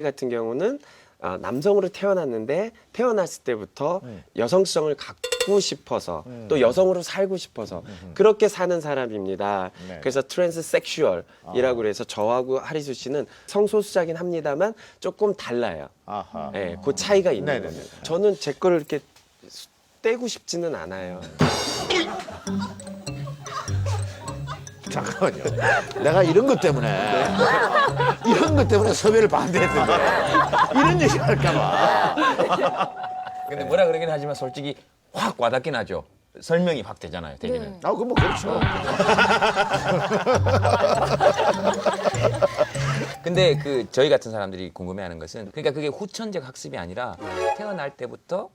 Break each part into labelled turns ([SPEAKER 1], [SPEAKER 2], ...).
[SPEAKER 1] 같은 경우는 남성으로 태어났는데 태어났을 때부터 여성성을 갖고 싶어서 또 여성으로 살고 싶어서 그렇게 사는 사람입니다.
[SPEAKER 2] 네.
[SPEAKER 1] 그래서 트랜스섹슈얼이라고 그래서 저하고 하리수 씨는 성소수자긴 합니다만 조금 달라요.
[SPEAKER 2] 아하.
[SPEAKER 1] 네, 그 차이가 있는
[SPEAKER 2] 네네네.
[SPEAKER 1] 겁니다. 저는 제 거를 이렇게 떼고 싶지는 않아요.
[SPEAKER 2] 잠깐만요. 내가 이런 것 때문에 섭외를 반대했던 거야. 이런 얘기 할까봐.
[SPEAKER 3] 근데 뭐라 그러긴 하지만 솔직히 확 와닿긴 하죠. 설명이 확 되잖아요, 되기는.
[SPEAKER 2] 아, 그건 뭐 그렇죠.
[SPEAKER 3] 근데 그 저희 같은 사람들이 궁금해하는 것은 그러니까 그게 후천적 학습이 아니라 태어날 때부터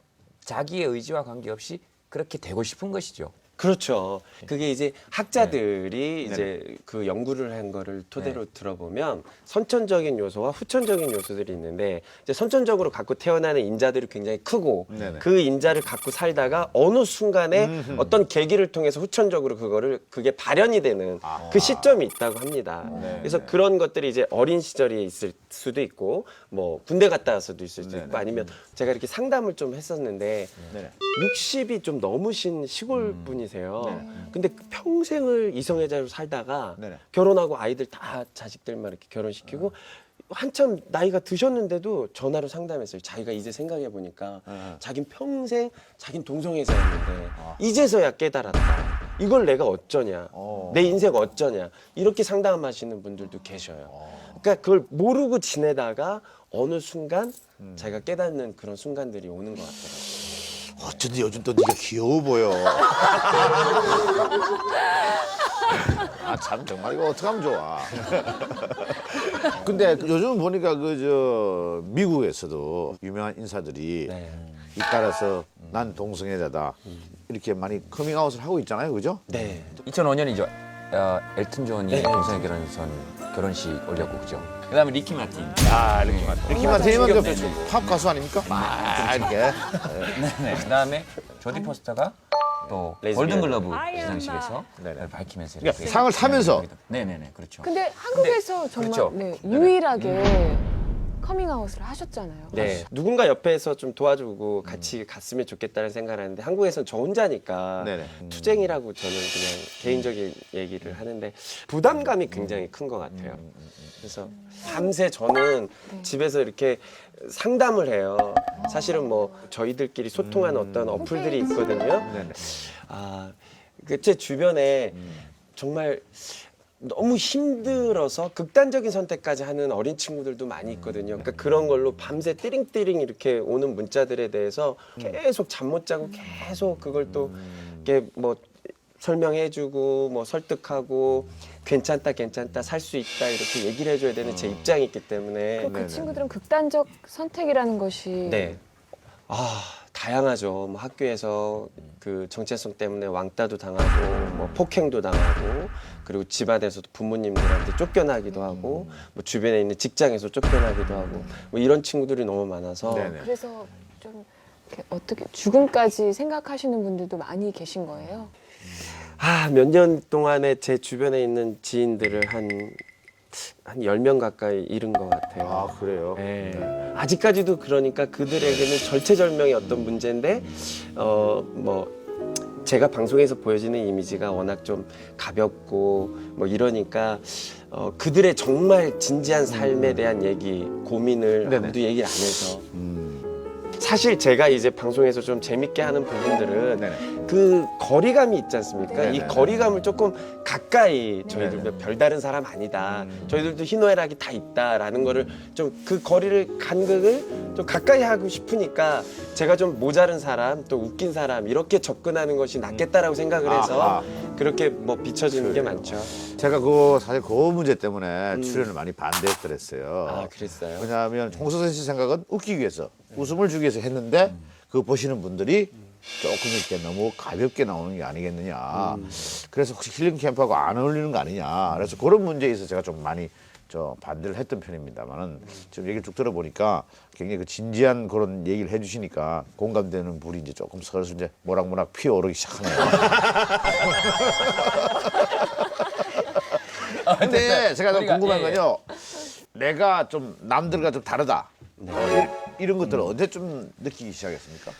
[SPEAKER 3] 자기의 의지와 관계없이 그렇게 되고 싶은 것이죠.
[SPEAKER 1] 그렇죠. 그게 이제 학자들이 이제 그 연구를 한 거를 토대로 들어보면 선천적인 요소와 후천적인 요소들이 있는데 이제 선천적으로 갖고 태어나는 인자들이 굉장히 크고
[SPEAKER 2] 네네.
[SPEAKER 1] 그 인자를 갖고 살다가 어느 순간에 어떤 계기를 통해서 후천적으로 그게 발현이 되는 그 시점이 있다고 합니다. 그래서 그런 것들이 이제 어린 시절에 있을 수도 있고 뭐 군대 갔다 와서도 있을 수도 있고 아니면 제가 이렇게 상담을 좀 했었는데
[SPEAKER 2] 네네.
[SPEAKER 1] 60이 좀 넘으신 시골 분이세요. 근데 평생을 이성애자로 살다가
[SPEAKER 2] 네네.
[SPEAKER 1] 결혼하고 아이들 다 자식들만 이렇게 결혼시키고 한참 나이가 드셨는데도 전화로 상담했어요. 자기가 이제 생각해 보니까 자긴 평생 자긴 동성애자였는데 이제서야 깨달았다. 이걸 내가 어쩌냐. 내 인생 어쩌냐. 이렇게 상담하시는 분들도 계셔요. 그러니까 그걸 모르고 지내다가 어느 순간 자기가 깨닫는 그런 순간들이 오는 것 같더라고요.
[SPEAKER 2] 어쩐지 요즘 또 네가 귀여워 보여. 아, 참 정말 이거 어떡하면 좋아. 근데 요즘 보니까 미국에서도 유명한 인사들이
[SPEAKER 1] 네.
[SPEAKER 2] 잇따라서 난 동성애자다 이렇게 많이 커밍아웃을 하고 있잖아요, 그죠?
[SPEAKER 1] 네.
[SPEAKER 3] 2005년이죠. 엘튼 존이 동성애 결혼식 올렸고 그죠. 그다음에 리키 마틴.
[SPEAKER 2] 아, 리키 마틴. 리키 마틴은
[SPEAKER 3] 네,
[SPEAKER 2] 그 팝 가수 아닙니까? 막 이렇게.
[SPEAKER 3] 네. 그다음에 조디 포스터가 또
[SPEAKER 1] 레즈비언.
[SPEAKER 3] 골든글러브 시상식에서
[SPEAKER 2] 네네.
[SPEAKER 3] 밝히면서
[SPEAKER 2] 그러니까
[SPEAKER 3] 이렇게
[SPEAKER 2] 상을 타면서.
[SPEAKER 3] 네네네 그렇죠.
[SPEAKER 4] 근데 한국에서 정말
[SPEAKER 3] 그렇죠.
[SPEAKER 4] 네, 유일하게 커밍아웃을 하셨잖아요.
[SPEAKER 1] 네. 누군가 옆에서 좀 도와주고 같이 갔으면 좋겠다는 생각을 하는데 한국에서는 저 혼자니까
[SPEAKER 2] 네네.
[SPEAKER 1] 투쟁이라고 저는 그냥 개인적인 얘기를 하는데 부담감이 굉장히 큰 것 같아요. 그래서 밤새 저는 집에서 이렇게 상담을 해요. 사실은 뭐 저희들끼리 소통하는 어떤 어플들이 있거든요.
[SPEAKER 2] 네네.
[SPEAKER 1] 제 주변에 정말 너무 힘들어서 극단적인 선택까지 하는 어린 친구들도 많이 있거든요. 그러니까 그런 걸로 밤새 띠링띠링 이렇게 오는 문자들에 대해서 계속 잠 못 자고 계속 그걸 또 이렇게 뭐 설명해주고 뭐 설득하고 괜찮다 살 수 있다 이렇게 얘기를 해줘야 되는 제 입장이 있기 때문에
[SPEAKER 4] 그 친구들은 극단적 선택이라는 것이
[SPEAKER 1] 네. 다양하죠. 뭐 학교에서 그 정체성 때문에 왕따도 당하고, 뭐 폭행도 당하고, 그리고 집안에서도 부모님들한테 쫓겨나기도 하고, 뭐 주변에 있는 직장에서 쫓겨나기도 하고, 뭐 이런 친구들이 너무 많아서.
[SPEAKER 2] 네네.
[SPEAKER 4] 그래서 좀 이렇게 어떻게 죽음까지 생각하시는 분들도 많이 계신 거예요.
[SPEAKER 1] 몇 년 동안에 제 주변에 있는 지인들을 한 10명 가까이 잃은 것 같아요.
[SPEAKER 2] 아, 그래요?
[SPEAKER 1] 네. 아직까지도 그러니까 그들에게는 절체절명의 어떤 문제인데 뭐 제가 방송에서 보여지는 이미지가 워낙 좀 가볍고 뭐 이러니까 그들의 정말 진지한 삶에 대한 얘기 고민을
[SPEAKER 2] 네네.
[SPEAKER 1] 아무도 얘기를 안 해서 사실 제가 이제 방송에서 좀 재밌게 하는 부분들은
[SPEAKER 2] 네네.
[SPEAKER 1] 그 거리감이 있지 않습니까?
[SPEAKER 2] 네네.
[SPEAKER 1] 이 거리감을 조금 가까이 저희들
[SPEAKER 2] 네네.
[SPEAKER 1] 별다른 사람 아니다. 저희들도 희노애락이 다 있다라는 거를 좀 그 거리를 간극을 좀 가까이 하고 싶으니까 제가 좀 모자른 사람 또 웃긴 사람 이렇게 접근하는 것이 낫겠다라고 생각을 해서
[SPEAKER 2] 아하.
[SPEAKER 1] 그렇게 뭐 비춰지는 게 많죠.
[SPEAKER 2] 제가 사실 그 문제 때문에 출연을 많이 반대했더랬어요.
[SPEAKER 1] 그랬어요?
[SPEAKER 2] 왜냐하면 홍석천 씨 생각은 웃기기 위해서, 웃음을 주기 위해서 했는데 그거 보시는 분들이 조금 이렇게 너무 가볍게 나오는 게 아니겠느냐. 그래서 혹시 힐링 캠프하고 안 어울리는 거 아니냐. 그래서 그런 문제에 있어서 제가 좀 많이 반대를 했던 편입니다만은 지금 얘기를 쭉 들어보니까 굉장히 그 진지한 그런 얘기를 해주시니까 공감되는 불이 이제 조금 슬슬 이제 모락모락 피어오르기 시작하네요. 근데 제가 좀 궁금한 건요. 내가 좀 남들과 좀 다르다. 이런 것들을 언제 좀 느끼기 시작했습니까?